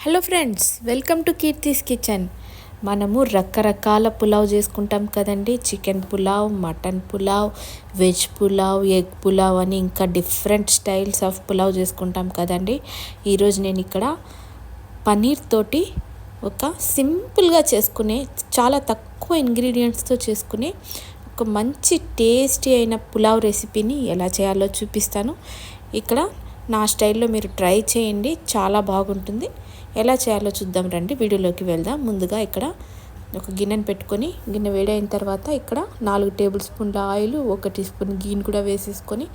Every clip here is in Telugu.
Hello friends, welcome to Keerthi's kitchen. మనము రకరకాల పులావ్ చేసుకుంటాం కదండి. Chicken pulao, mutton pulao, veg pulao, egg pulao అని ఇంకా డిఫరెంట్ స్టైల్స్ ఆఫ్ పులావ్ చేసుకుంటాం కదండి. ఈరోజు నేను ఇక్కడ పన్నీర్ తోటి ఒక సింపుల్గా చేసుకునే, చాలా తక్కువ ఇంగ్రీడియంట్స్తో చేసుకునే ఒక మంచి టేస్టీ అయిన పులావ్ రెసిపీని ఎలా చేయాలో చూపిస్తాను. ఇక్కడ నా స్టైల్లో మీరు ట్రై చేయండి, చాలా బాగుంటుంది. ఎలా చేయాలో చూద్దాం రండి, వీడియోలోకి వెళ్దాం. ముందుగా ఇక్కడ ఒక గిన్నెను పెట్టుకొని, గిన్నె వేడైన తర్వాత ఇక్కడ 4 టేబుల్ స్పూన్ల ఆయిల్, 1 టీ స్పూన్ గీని కూడా వేసేసుకొని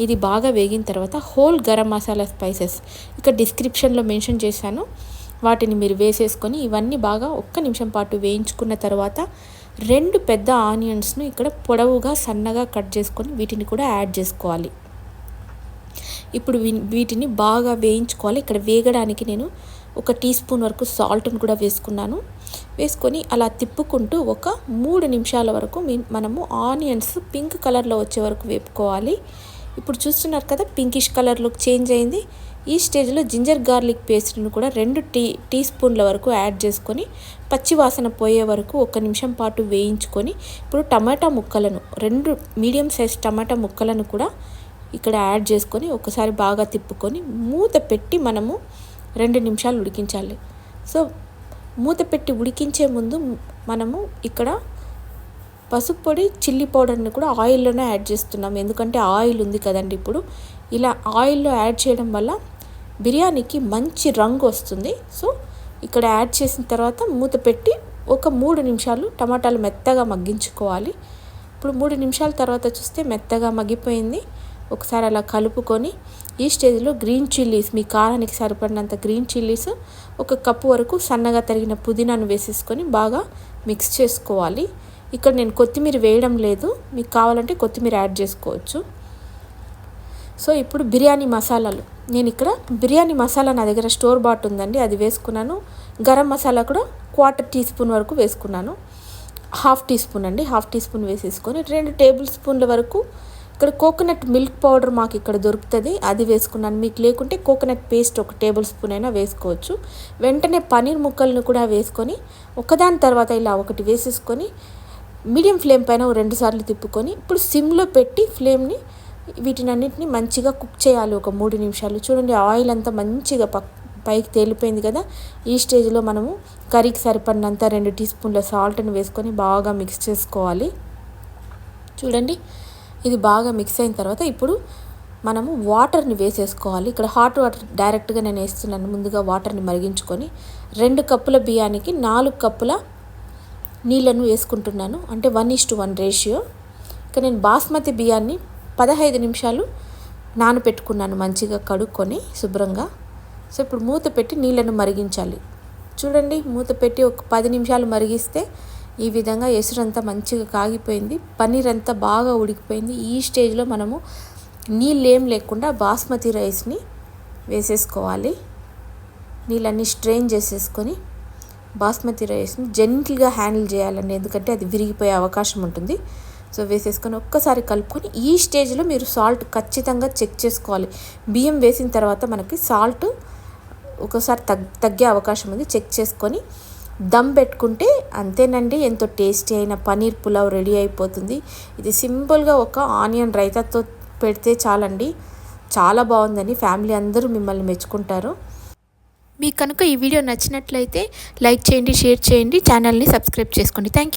ఇది బాగా వేగిన తర్వాత హోల్ గరం మసాలా స్పైసెస్ ఇక్కడ డిస్క్రిప్షన్లో మెన్షన్ చేశాను, వాటిని మీరు వేసేసుకొని ఇవన్నీ బాగా 1 నిమిషం పాటు వేయించుకున్న తర్వాత 2 పెద్ద ఆనియన్స్ను ఇక్కడ పొడవుగా సన్నగా కట్ చేసుకొని వీటిని కూడా యాడ్ చేసుకోవాలి. ఇప్పుడు వీటిని బాగా వేయించుకోవాలి. ఇక్కడ వేగడానికి నేను 1 టీ స్పూన్ వరకు సాల్ట్ను కూడా వేసుకున్నాను. వేసుకొని అలా తిప్పుకుంటూ ఒక 3 నిమిషాల వరకు మనము ఆనియన్స్ పింక్ కలర్లో వచ్చే వరకు వేపుకోవాలి. ఇప్పుడు చూస్తున్నారు కదా, పింకిష్ కలర్లోకి చేంజ్ అయింది. ఈ స్టేజ్లో జింజర్ గార్లిక్ పేస్ట్ను కూడా 2 టీ స్పూన్ల వరకు యాడ్ చేసుకొని పచ్చి వాసన పోయే వరకు 1 నిమిషం పాటు వేయించుకొని ఇప్పుడు టమాటా ముక్కలను 2 మీడియం సైజ్ టమాటా ముక్కలను కూడా ఇక్కడ యాడ్ చేసుకొని ఒకసారి బాగా తిప్పుకొని మూత పెట్టి మనము 2 నిమిషాలు ఉడికించాలి. సో మూత పెట్టి ఉడికించే ముందు మనము ఇక్కడ పసుపు పొడి, చిల్లీ పౌడర్ని కూడా ఆయిల్లోనే యాడ్ చేస్తున్నాం, ఎందుకంటే ఆయిల్ ఉంది కదండి. ఇప్పుడు ఇలా ఆయిల్లో యాడ్ చేయడం వల్ల బిర్యానీకి మంచి రంగు వస్తుంది. సో ఇక్కడ యాడ్ చేసిన తర్వాత మూత పెట్టి ఒక 3 నిమిషాలు టమాటాలు మెత్తగా మగ్గించుకోవాలి. ఇప్పుడు 3 నిమిషాల తర్వాత చూస్తే మెత్తగా మగ్గిపోయింది. ఒకసారి అలా కలుపుకొని ఈ స్టేజ్లో గ్రీన్ చిల్లీస్, మీ కారానికి సరిపడినంత గ్రీన్ చిల్లీస్, 1 కప్పు వరకు సన్నగా తరిగిన పుదీనాను వేసేసుకొని బాగా మిక్స్ చేసుకోవాలి. ఇక్కడ నేను కొత్తిమీర వేయడం లేదు, మీకు కావాలంటే కొత్తిమీర యాడ్ చేసుకోవచ్చు. సో ఇప్పుడు బిర్యానీ మసాలాలు, నేను ఇక్కడ బిర్యానీ మసాలా నా దగ్గర స్టోర్ బాట్ ఉందండి, అది వేసుకున్నాను. గరం మసాలా కూడా 1/4 టీ స్పూన్ వరకు వేసుకున్నాను. 1/2 టీ స్పూన్ అండి, 1/2 టీ స్పూన్ వేసేసుకొని 2 టేబుల్ స్పూన్ల వరకు ఇక్కడ కోకోనట్ మిల్క్ పౌడర్ మాకు ఇక్కడ దొరుకుతుంది, అది వేసుకున్నాను. మీకు లేకుంటే కోకోనట్ పేస్ట్ 1 టేబుల్ స్పూన్ అయినా వేసుకోవచ్చు. వెంటనే పన్నీర్ ముక్కలను కూడా వేసుకొని ఒకదాని తర్వాత ఇలా ఒకటి వేసేసుకొని మీడియం ఫ్లేమ్ పైన 2 సార్లు తిప్పుకొని ఇప్పుడు సిమ్లో పెట్టి ఫ్లేమ్ని వీటినన్నిటిని మంచిగా కుక్ చేయాలి 3 నిమిషాలు. చూడండి, ఆయిల్ అంతా మంచిగా పైకి తేలిపోయింది కదా. ఈ స్టేజ్లో మనము కర్రీకి సరిపడినంత 2 టీ స్పూన్ల సాల్ట్ని వేసుకొని బాగా మిక్స్ చేసుకోవాలి. చూడండి, ఇది బాగా మిక్స్ అయిన తర్వాత ఇప్పుడు మనము వాటర్ని వేసేసుకోవాలి. ఇక్కడ హాట్ వాటర్ డైరెక్ట్గా నేను వేస్తున్నాను. ముందుగా వాటర్ని మరిగించుకొని 2 కప్పుల బియ్యానికి 4 కప్పుల నీళ్ళను వేసుకుంటున్నాను, అంటే 1:1 రేషియో. ఇక్కడ నేను బాస్మతి బియ్యాన్ని 15 నిమిషాలు నానబెట్టుకున్నాను, మంచిగా కడుక్కొని శుభ్రంగా. సో ఇప్పుడు మూత పెట్టి నీళ్ళను మరిగించాలి. చూడండి, మూత పెట్టి ఒక 10 నిమిషాలు మరిగిస్తే ఈ విధంగా ఎసురంతా మంచిగా కాగిపోయింది, పన్నీర్ అంతా బాగా ఉడికిపోయింది. ఈ స్టేజ్లో మనము నీళ్ళు ఏం లేకుండా బాస్మతి రైస్ని వేసేసుకోవాలి. నీళ్ళన్నీ స్ట్రెయిన్ చేసేసుకొని బాస్మతి రైస్ని జెంటిల్గా హ్యాండిల్ చేయాలండి, ఎందుకంటే అది విరిగిపోయే అవకాశం ఉంటుంది. సో వేసేసుకొని ఒక్కసారి కలుపుకొని ఈ స్టేజ్లో మీరు సాల్ట్ ఖచ్చితంగా చెక్ చేసుకోవాలి. బియ్యం వేసిన తర్వాత మనకి సాల్ట్ ఒకసారి తగ్గే అవకాశం ఉంది, చెక్ చేసుకొని దమ్ పెట్టుకుంటే అంతేనండి, ఎంతో టేస్టీ అయిన పన్నీర్ పులావ్ రెడీ అయిపోతుంది. ఇది సింపుల్గా ఒక ఆనియన్ రైతాతో పెడితే చాలండి, చాలా బాగుందని ఫ్యామిలీ అందరూ మిమ్మల్ని మెచ్చుకుంటారు. మీకు కనుక ఈ వీడియో నచ్చినట్లయితే లైక్ చేయండి, షేర్ చేయండి, ఛానల్ని సబ్స్క్రైబ్ చేసుకోండి. Thank you.